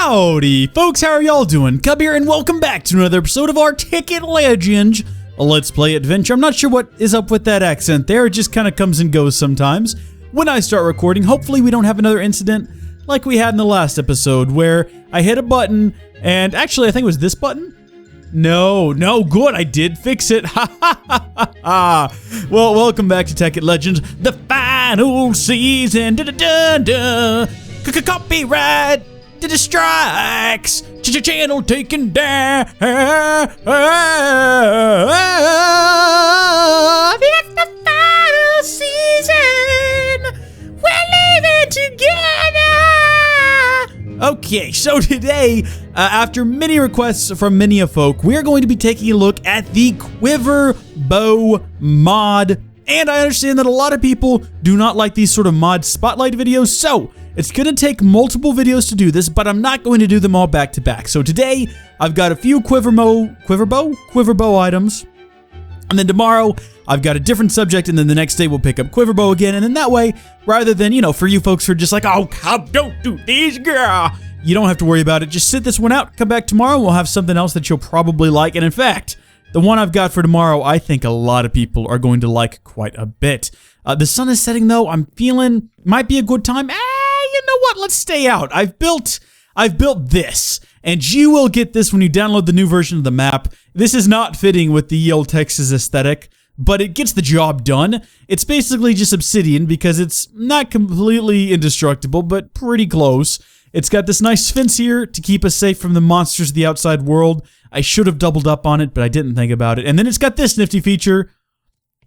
Howdy, folks, how are y'all doing? Cub here, and welcome back to another episode of our Tekkit Legends, a Let's Play adventure. I'm not sure what is up with that accent there. It just kind of comes and goes sometimes. When I start recording, hopefully we don't have another incident like we had in the last episode where I hit a button, and actually I think it was this button? No, good, I did fix it. Ha ha ha ha ha. Well, welcome back to Tekkit Legends, the final season. Copyright to the strikes. Channel taken down. That's the final season. We're living together. Okay, so today, after many requests from many of folk, we are going to be taking a look at the QuiverBow mod. And I understand that a lot of people do not like these sort of mod spotlight videos, so it's gonna take multiple videos to do this, but I'm not going to do them all back to back. So today, I've got a few QuiverBow items, and then tomorrow, I've got a different subject, and then the next day we'll pick up QuiverBow again, and then that way, rather than, you know, for you folks who are just like, oh, Cub, don't do these, girl, you don't have to worry about it. Just sit this one out, come back tomorrow, and we'll have something else that you'll probably like, and in fact, the one I've got for tomorrow, I think a lot of people are going to like quite a bit. The sun is setting though, I'm feeling, might be a good time. You know what, let's stay out. I've built this, and you will get this when you download the new version of the map. This is not fitting with the old Texas aesthetic, but it gets the job done. It's basically just obsidian because it's not completely indestructible, but pretty close. It's got this nice fence here to keep us safe from the monsters of the outside world. I should have doubled up on it, but I didn't think about it. And then it's got this nifty feature,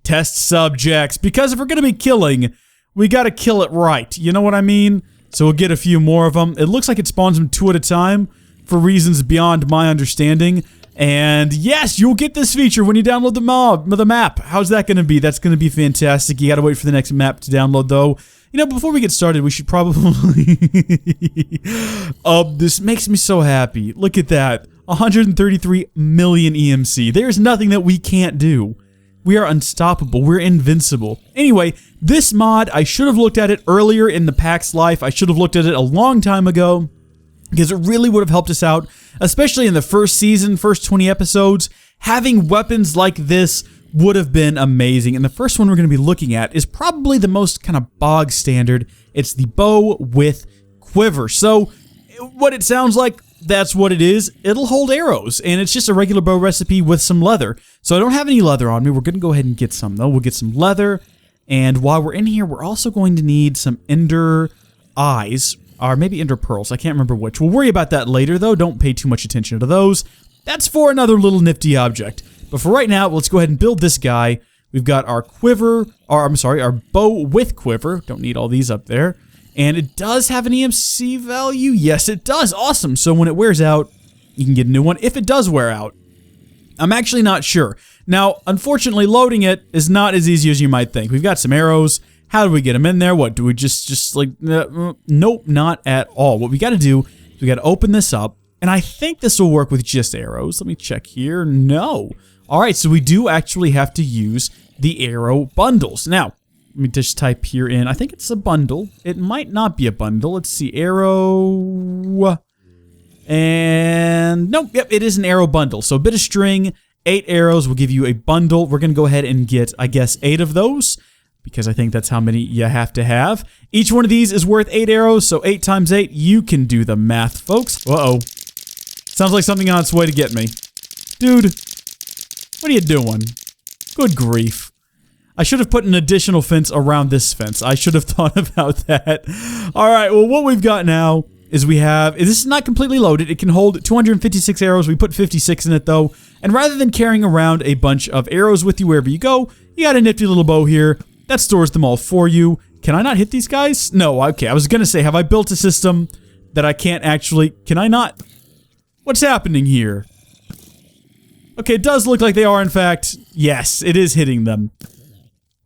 test subjects, because if we're going to be killing, we got to kill it right. You know what I mean? So we'll get a few more of them. It looks like it spawns them 2 at a time for reasons beyond my understanding. And yes, you'll get this feature when you download the map. How's that going to be? That's going to be fantastic. You got to wait for the next map to download though. You know, before we get started, we should probably... this makes me so happy. Look at that. 133 million EMC. There's nothing that we can't do. We are unstoppable. We're invincible. Anyway, this mod, I should have looked at it earlier in the pack's life. I should have looked at it a long time ago because it really would have helped us out, especially in the first season, first 20 episodes. Having weapons like this would have been amazing. And the first one we're going to be looking at is probably the most kind of bog standard. It's the bow with quiver. So what it sounds like, that's what it is. It'll hold arrows, and it's just a regular bow recipe with some leather. So I don't have any leather on me. We're going to go ahead and get some, though. We'll get some leather, and while we're in here, we're also going to need some ender eyes, or maybe ender pearls. I can't remember which. We'll worry about that later, though. Don't pay too much attention to those. That's for another little nifty object. But for right now, let's go ahead and build this guy. We've got our our bow with quiver. Don't need all these up there. And it does have an EMC value. Yes, it does. Awesome. So when it wears out, you can get a new one. If it does wear out, I'm actually not sure. Now, unfortunately, loading it is not as easy as you might think. We've got some arrows. How do we get them in there? What, do we just like... nope, not at all. What we got to do is we got to open this up. And I think this will work with just arrows. Let me check here. No. All right, so we do actually have to use the arrow bundles. Now, let me just type here in, I think it's a bundle. It might not be a bundle. Let's see, arrow, and nope, yep, it is an arrow bundle. So a bit of string, 8 arrows will give you a bundle. We're going to go ahead and get, I guess, 8 of those, because I think that's how many you have to have. Each one of these is worth 8 arrows, so 8 times 8, you can do the math, folks. Uh-oh. Sounds like something on its way to get me. Dude, what are you doing? Good grief. I should have put an additional fence around this fence. I should have thought about that. All right, well, what we've got now is this is not completely loaded. It can hold 256 arrows. We put 56 in it, though. And rather than carrying around a bunch of arrows with you wherever you go, you got a nifty little bow here that stores them all for you. Can I not hit these guys? No, okay. I was going to say, have I built a system that I can't actually... Can I not? What's happening here? Okay, it does look like they are, in fact. Yes, it is hitting them.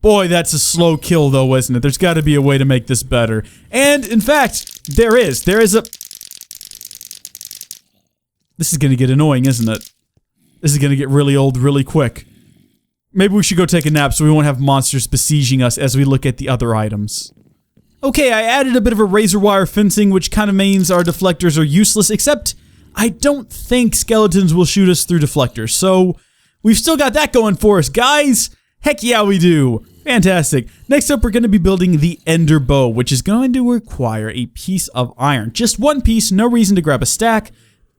Boy, that's a slow kill, though, isn't it? There's got to be a way to make this better. And, in fact, there is. There is a... This is going to get annoying, isn't it? This is going to get really old really quick. Maybe we should go take a nap so we won't have monsters besieging us as we look at the other items. Okay, I added a bit of a razor wire fencing, which kind of means our deflectors are useless, except I don't think skeletons will shoot us through deflectors, so we've still got that going for us, guys! Heck yeah, we do! Fantastic. Next up, we're going to be building the ender bow, which is going to require a piece of iron. Just one piece, no reason to grab a stack,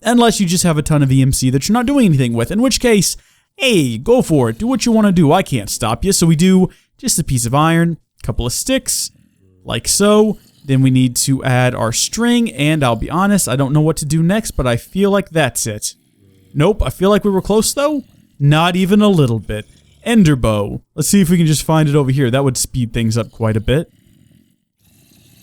unless you just have a ton of EMC that you're not doing anything with, in which case, hey, go for it. Do what you want to do. I can't stop you. So we do just a piece of iron, a couple of sticks, like so. Then we need to add our string, and I'll be honest, I don't know what to do next, but I feel like that's it. Nope, I feel like we were close, though. Not even a little bit. Ender bow. Let's see if we can just find it over here. That would speed things up quite a bit.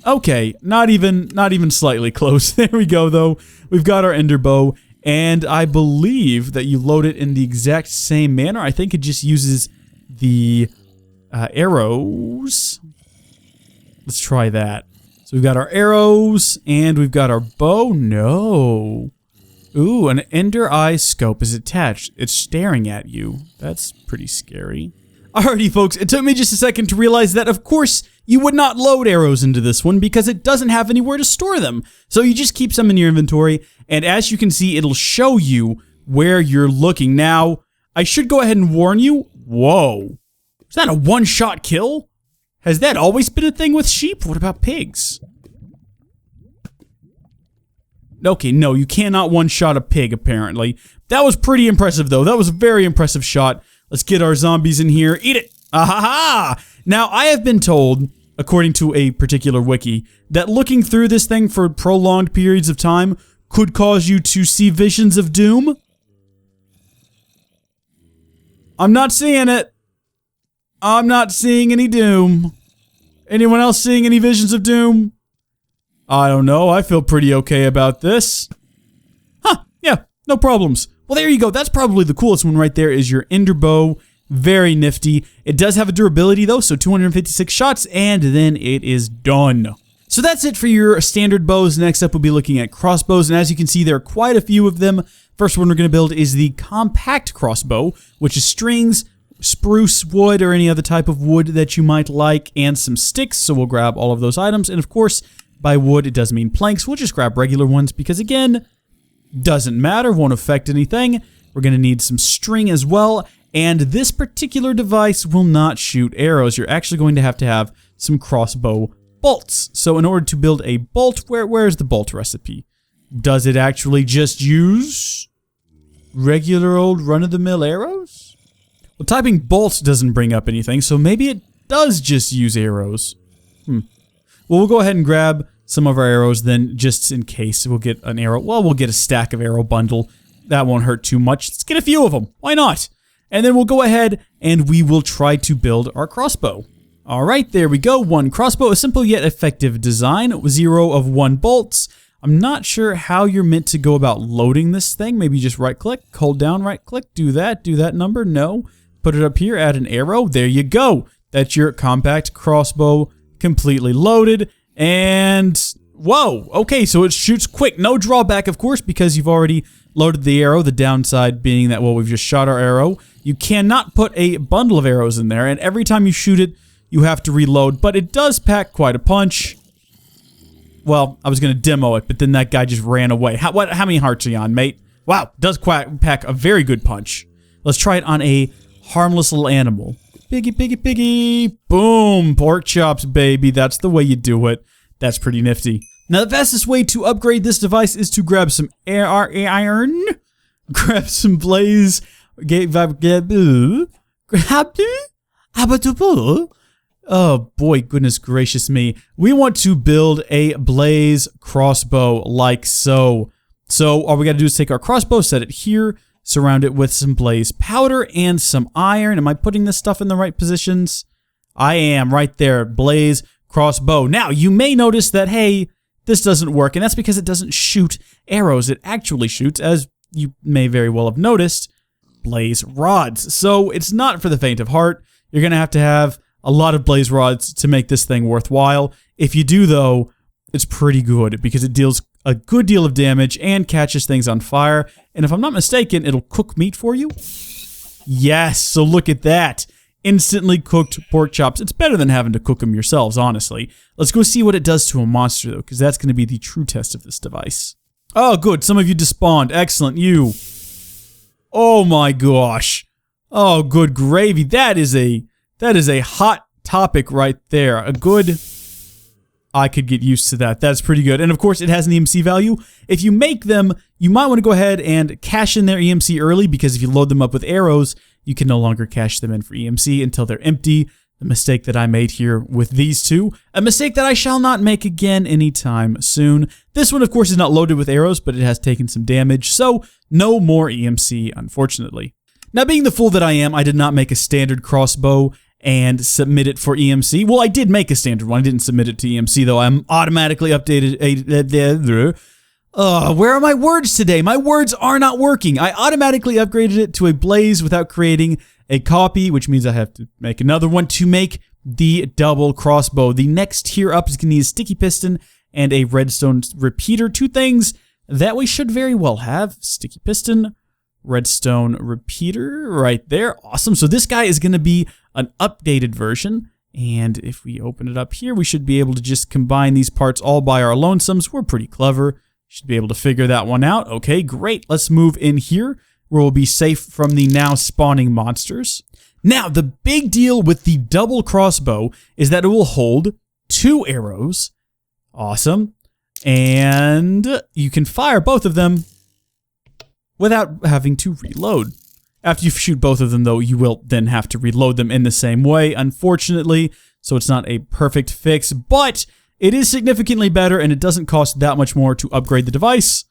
Okay, not even slightly close. There we go, though. We've got our ender bow, and I believe that you load it in the exact same manner. I think it just uses the arrows. Let's try that. So we've got our arrows, and we've got our bow. No. Ooh, an ender eye scope is attached. It's staring at you. That's pretty scary. Alrighty, folks, it took me just a second to realize that, of course, you would not load arrows into this one because it doesn't have anywhere to store them. So you just keep some in your inventory, and as you can see, it'll show you where you're looking. Now, I should go ahead and warn you. Whoa. Is that a one-shot kill? Has that always been a thing with sheep? What about pigs? Okay, no, you cannot one-shot a pig, apparently. That was pretty impressive, though. That was a very impressive shot. Let's get our zombies in here. Eat it! Ahaha! Now, I have been told, according to a particular wiki, that looking through this thing for prolonged periods of time could cause you to see visions of doom. I'm not seeing it. I'm not seeing any doom. Anyone else seeing any visions of doom? I don't know. I feel pretty okay about this. Huh. Yeah. No problems. Well, there you go. That's probably the coolest one right there is your ender bow. Very nifty. It does have a durability, though, so 256 shots, and then it is done. So that's it for your standard bows. Next up, we'll be looking at crossbows, and as you can see, there are quite a few of them. First one we're going to build is the compact crossbow, which is strings, spruce wood, or any other type of wood that you might like, and some sticks, so we'll grab all of those items, and of course, by wood, it does mean planks. We'll just grab regular ones because, again, doesn't matter, won't affect anything. We're going to need some string as well, and this particular device will not shoot arrows. You're actually going to have some crossbow bolts. So in order to build a bolt, where's the bolt recipe? Does it actually just use regular old run-of-the-mill arrows? Well, typing bolt doesn't bring up anything, so maybe it does just use arrows. Well, we'll go ahead and grab some of our arrows then, just in case we'll get an arrow. Well, we'll get a stack of arrow bundle. That won't hurt too much. Let's get a few of them. Why not? And then we'll go ahead and we will try to build our crossbow. All right, there we go. One crossbow, a simple yet effective design. 0 of 1 bolts. I'm not sure how you're meant to go about loading this thing. Maybe just right-click, hold down, right-click, do that number. No. Put it up here, add an arrow. There you go. That's your compact crossbow completely loaded. And whoa, okay, so it shoots quick. No drawback, of course, because you've already loaded the arrow. The downside being that, well, we've just shot our arrow. You cannot put a bundle of arrows in there, and every time you shoot it, you have to reload, but it does pack quite a punch. Well, I was going to demo it, but then that guy just ran away. How many hearts are you on, mate? Wow, does pack a very good punch. Let's try it on a harmless little animal. Piggy, piggy, piggy. Boom. Pork chops, baby. That's the way you do it. That's pretty nifty. Now, the fastest way to upgrade this device is to grab some iron, grab some blaze, oh boy, goodness gracious me. We want to build a blaze crossbow like so. So all we got to do is take our crossbow, set it here, surround it with some blaze powder and some iron. Am I putting this stuff in the right positions? I am, right there, blaze crossbow. Now, you may notice that, hey, this doesn't work, and that's because it doesn't shoot arrows. It actually shoots, as you may very well have noticed, blaze rods. So it's not for the faint of heart. You're going to have a lot of blaze rods to make this thing worthwhile. If you do, though, it's pretty good because it deals a good deal of damage and catches things on fire. And if I'm not mistaken, it'll cook meat for you. Yes, so look at that. instantly cooked pork chops. It's better than having to cook them yourselves, honestly. Let's go see what it does to a monster, though, because that's going to be the true test of this device. Oh, good. Some of you despawned. Excellent. You. Oh, my gosh. Oh, good gravy. That is a hot topic right there. A good... I could get used to that. That's pretty good. And of course, it has an EMC value. If you make them, you might want to go ahead and cash in their EMC early, because if you load them up with arrows, you can no longer cash them in for EMC until they're empty. The mistake that I made here with these two. A mistake that I shall not make again anytime soon. This one, of course, is not loaded with arrows, but it has taken some damage, so no more EMC, unfortunately. Now, being the fool that I am, I did not make a standard crossbow and submit it for EMC. Well, I did make a standard one. I didn't submit it to EMC, though. I'm automatically updated. Where are my words today? My words are not working. I automatically upgraded it to a blaze without creating a copy, which means I have to make another one to make the double crossbow. The next tier up is going to need a sticky piston and a redstone repeater. Two things that we should very well have. Sticky piston, redstone repeater right there. Awesome. So this guy is going to be an updated version, and if we open it up here, we should be able to just combine these parts all by our lonesomes. We're pretty clever. Should be able to figure that one out. Okay, great. Let's move in here where we'll be safe from the now spawning monsters. Now, the big deal with the double crossbow is that it will hold 2 arrows. Awesome. And you can fire both of them without having to reload. After you shoot both of them, though, you will then have to reload them in the same way, unfortunately. So it's not a perfect fix, but it is significantly better, and it doesn't cost that much more to upgrade the device.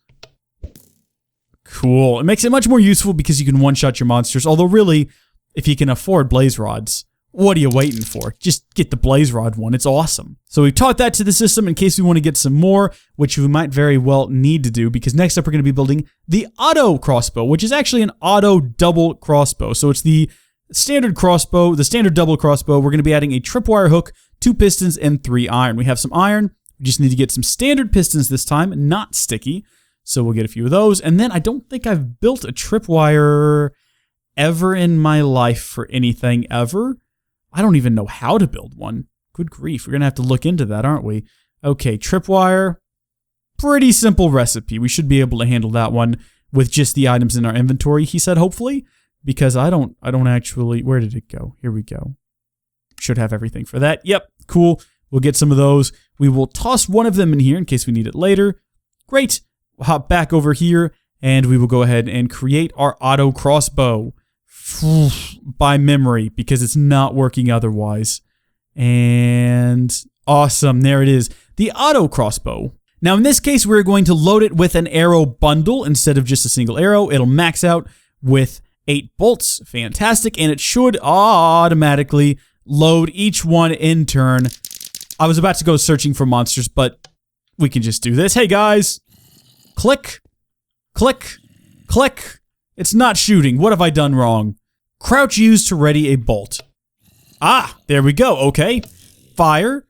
Cool. It makes it much more useful because you can one-shot your monsters, although really, if you can afford blaze rods, what are you waiting for? Just get the blaze rod one. It's awesome. So we've taught that to the system in case we want to get some more, which we might very well need to do, because next up we're going to be building the auto crossbow, which is actually an auto double crossbow. So it's the standard crossbow, the standard double crossbow. We're going to be adding a tripwire hook, 2 pistons, and 3 iron. We have some iron. We just need to get some standard pistons this time, not sticky. So we'll get a few of those. And then I don't think I've built a tripwire ever in my life for anything ever. I don't even know how to build one. Good grief, we're going to have to look into that, aren't we? Okay, tripwire. Pretty simple recipe. We should be able to handle that one with just the items in our inventory, he said, hopefully. Because I don't actually... Where did it go? Here we go. Should have everything for that. Yep, cool. We'll get some of those. We will toss one of them in here in case we need it later. Great. We'll hop back over here, and we will go ahead and create our auto crossbow. By memory, because it's not working otherwise. And awesome, there it is. The auto crossbow. Now in this case, we're going to load it with an arrow bundle instead of just a single arrow. It'll max out with 8 bolts. Fantastic. And it should automatically load each one in turn. I was about to go searching for monsters, but we can just do this. Hey guys, click, click, click. It's not shooting. What have I done wrong? Crouch used to ready a bolt. Ah, there we go. Okay. Fire.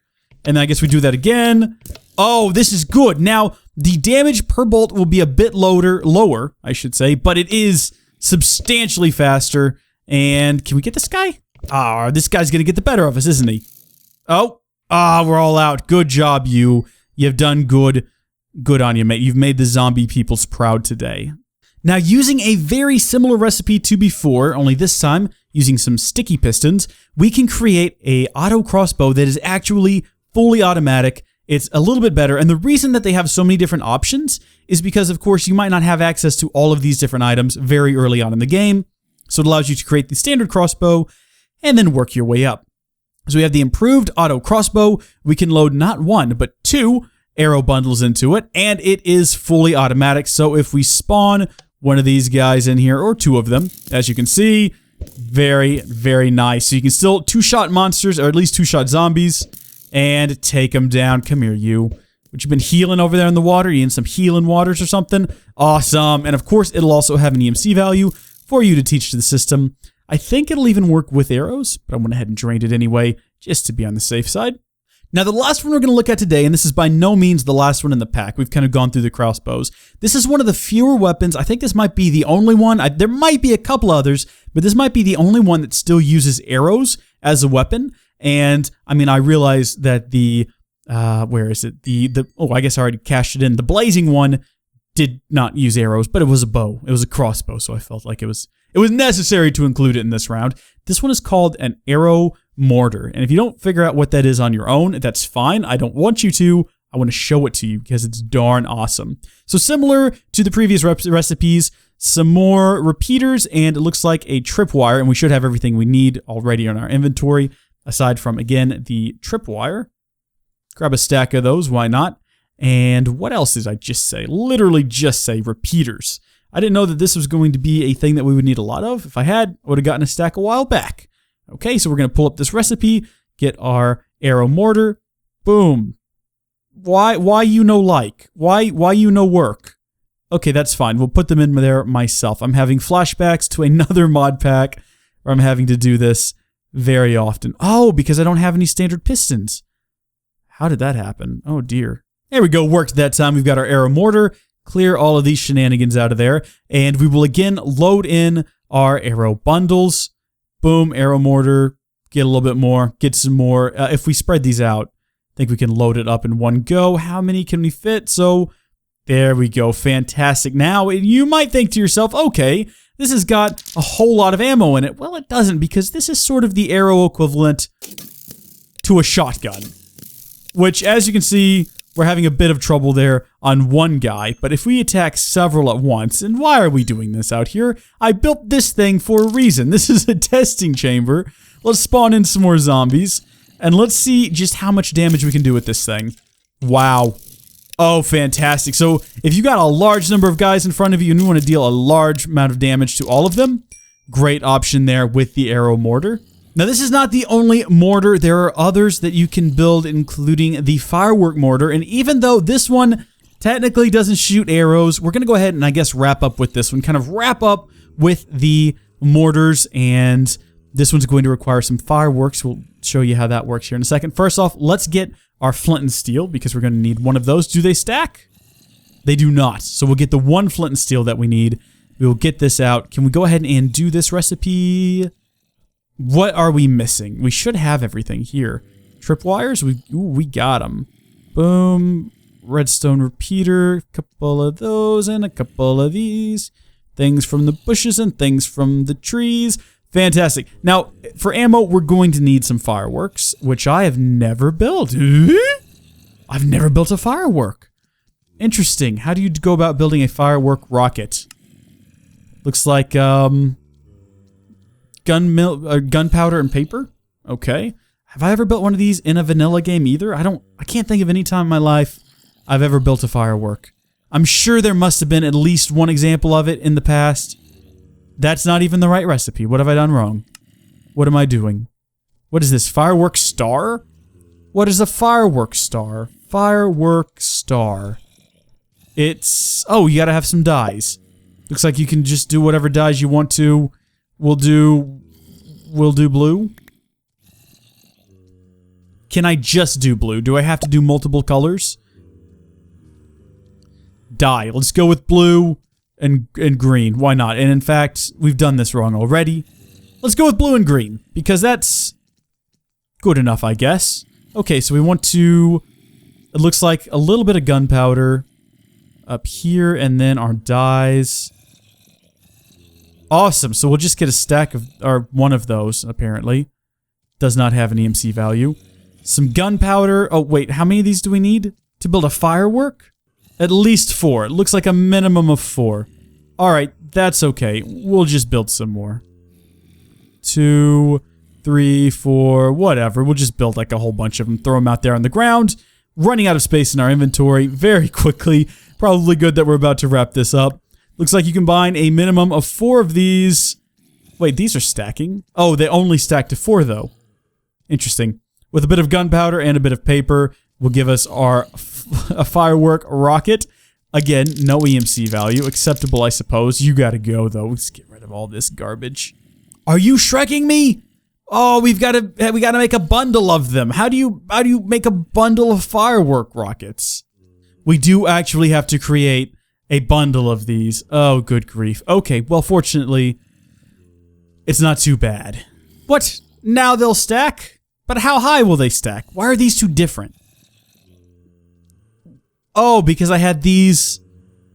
And then I guess we do that again. Oh, this is good. Now, the damage per bolt will be a bit lower, I should say, but it is substantially faster. And can we get this guy? Ah, this guy's gonna get the better of us, isn't he? Oh, we're all out. Good job, you. You've done good. Good on you, mate. You've made the zombie peoples proud today. Now, using a very similar recipe to before, only this time using some sticky pistons, we can create a auto crossbow that is actually fully automatic. It's a little bit better, and the reason that they have so many different options is because, of course, you might not have access to all of these different items very early on in the game, so it allows you to create the standard crossbow and then work your way up. So we have the improved auto crossbow. We can load not 1, but 2 arrow bundles into it, and it is fully automatic, so if we spawn one of these guys in here, or 2 of them, as you can see, very, very nice. So you can still 2-shot monsters, or at least 2-shot zombies, and take them down. Come here, you. What, you been healing over there in the water? You in some healing waters or something? Awesome. And of course, it'll also have an EMC value for you to teach to the system. I think it'll even work with arrows, but I went ahead and drained it anyway, just to be on the safe side. Now, the last one we're going to look at today, and this is by no means the last one in the pack. We've kind of gone through the crossbows. This is one of the fewer weapons. I think this might be the only one. There might be a couple others, but this might be the only one that still uses arrows as a weapon. And, I mean, I realize that the, where is it? I guess I already cashed it in. The blazing one did not use arrows, but it was a bow. It was a crossbow, so I felt like it was necessary to include it in this round. This one is called an arrow mortar, and if you don't figure out what that is on your own, that's fine. I don't want you to. I want to show it to you because it's darn awesome. So similar to the previous recipes, some more repeaters, and it looks like a tripwire, and we should have everything we need already in our inventory, aside from, again, the tripwire. Grab a stack of those, why not? And what else did I just say? Literally just say repeaters. I didn't know that this was going to be a thing that we would need a lot of. If I had, I would have gotten a stack a while back. Okay, so we're going to pull up this recipe, get our arrow mortar. Boom. Why you no like? Why you no work? Okay, that's fine. We'll put them in there myself. I'm having flashbacks to another mod pack where I'm having to do this very often. Oh, because I don't have any standard pistons. How did that happen? Oh, dear. There we go. Worked that time. We've got our arrow mortar. Clear all of these shenanigans out of there. And we will again load in our arrow bundles. Boom, arrow mortar. Get a little bit more. Get some more. If we spread these out, I think we can load it up in one go. How many can we fit? So there we go. Fantastic. Now, you might think to yourself, okay, this has got a whole lot of ammo in it. Well, it doesn't, because this is sort of the arrow equivalent to a shotgun. Which, as you can see, we're having a bit of trouble there on one guy, but if we attack several at once, and why are we doing this out here? I built this thing for a reason. This is a testing chamber. Let's spawn in some more zombies, and let's see just how much damage we can do with this thing. Wow. Oh, fantastic. So, if you got a large number of guys in front of you and you want to deal a large amount of damage to all of them, great option there with the arrow mortar. Now, this is not the only mortar. There are others that you can build, including the Firework mortar. And even though this one technically doesn't shoot arrows, we're going to go ahead and, I guess, wrap up with this one. Kind of wrap up with the mortars. And this one's going to require some fireworks. We'll show you how that works here in a second. First off, let's get our flint and steel, because we're going to need one of those. Do they stack? They do not. So we'll get the one flint and steel that we need. We will get this out. Can we go ahead and do this recipe? What are we missing? We should have everything here. Tripwires? We got them. Boom. Redstone repeater. Couple of those and a couple of these. Things from the bushes and things from the trees. Fantastic. Now, for ammo, we're going to need some fireworks, which I have never built. I've never built a firework. Interesting. How do you go about building a firework rocket? Looks like, gunpowder and paper? Okay. Have I ever built one of these in a vanilla game either? I can't think of any time in my life I've ever built a firework. I'm sure there must have been at least one example of it in the past. That's not even the right recipe. What have I done wrong? What am I doing? What is this? Firework star? What is a firework star? Firework star. It's... oh, you gotta have some dyes. Looks like you can just do whatever dyes you want to. We'll do blue. Can I just do blue? Do I have to do multiple colors? Dye. Let's go with blue and green. Why not? And in fact, we've done this wrong already. Let's go with blue and green, because that's good enough, I guess. Okay, so we want to... it looks like a little bit of gunpowder up here, and then our dyes... awesome. So we'll just get a stack of, or one of those, apparently. Does not have an EMC value. Some gunpowder. Oh, wait. How many of these do we need to build a firework? At least 4. It looks like a minimum of 4. Alright, that's okay. We'll just build some more. 2, 3, 4, whatever. We'll just build like a whole bunch of them. Throw them out there on the ground. Running out of space in our inventory very quickly. Probably good that we're about to wrap this up. Looks like you combine a minimum of 4 of these. Wait, these are stacking? Oh, they only stack to 4, though. Interesting. With a bit of gunpowder and a bit of paper, will give us our a firework rocket. Again, no EMC value. Acceptable, I suppose. You gotta go, though. Let's get rid of all this garbage. Are you Shrekking me? Oh, we gotta make a bundle of them. How do you make a bundle of firework rockets? We do actually have to create a bundle of these. Oh, good grief. Okay, well, fortunately, it's not too bad. What? Now they'll stack? But how high will they stack? Why are these two different? Oh, because I had these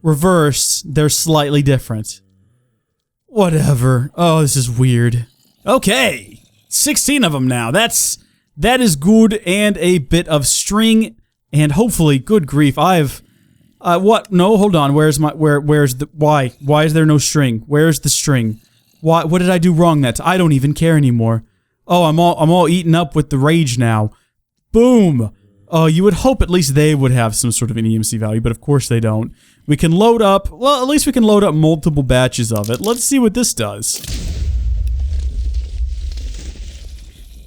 reversed. They're slightly different. Whatever. Oh, this is weird. Okay. 16 of them now. That is good, and a bit of string, and hopefully, good grief, I've what? No, hold on. Where's the why is there no string? Where's the string? What did I do wrong I don't even care anymore. Oh, I'm all eaten up with the rage now. Boom. Oh, you would hope at least they would have some sort of an EMC value, but of course they don't. We can load up, well, at least we can load up multiple batches of it. Let's see what this does.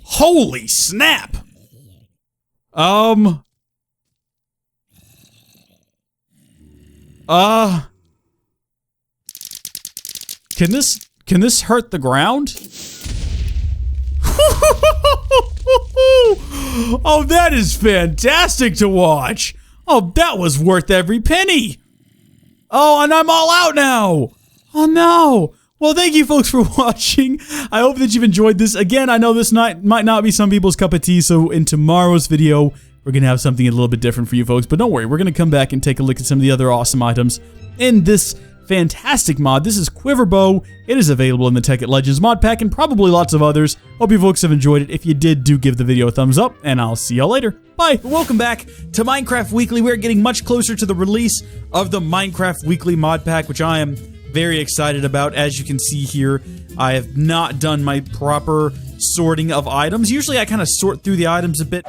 Holy snap! Can this hurt the ground? Oh, that is fantastic to watch! Oh, that was worth every penny! Oh, and I'm all out now! Oh no! Well, thank you folks for watching. I hope that you've enjoyed this. Again, I know this might not be some people's cup of tea, so in tomorrow's video, we're going to have something a little bit different for you folks. But don't worry, we're going to come back and take a look at some of the other awesome items in this fantastic mod. This is QuiverBow. It is available in the Tekkit Legends mod pack and probably lots of others. Hope you folks have enjoyed it. If you did, do give the video a thumbs up, and I'll see y'all later. Bye. Welcome back to Minecraft Weekly. We're getting much closer to the release of the Minecraft Weekly mod pack, which I am very excited about. As you can see here, I have not done my proper sorting of items. Usually I kind of sort through the items a bit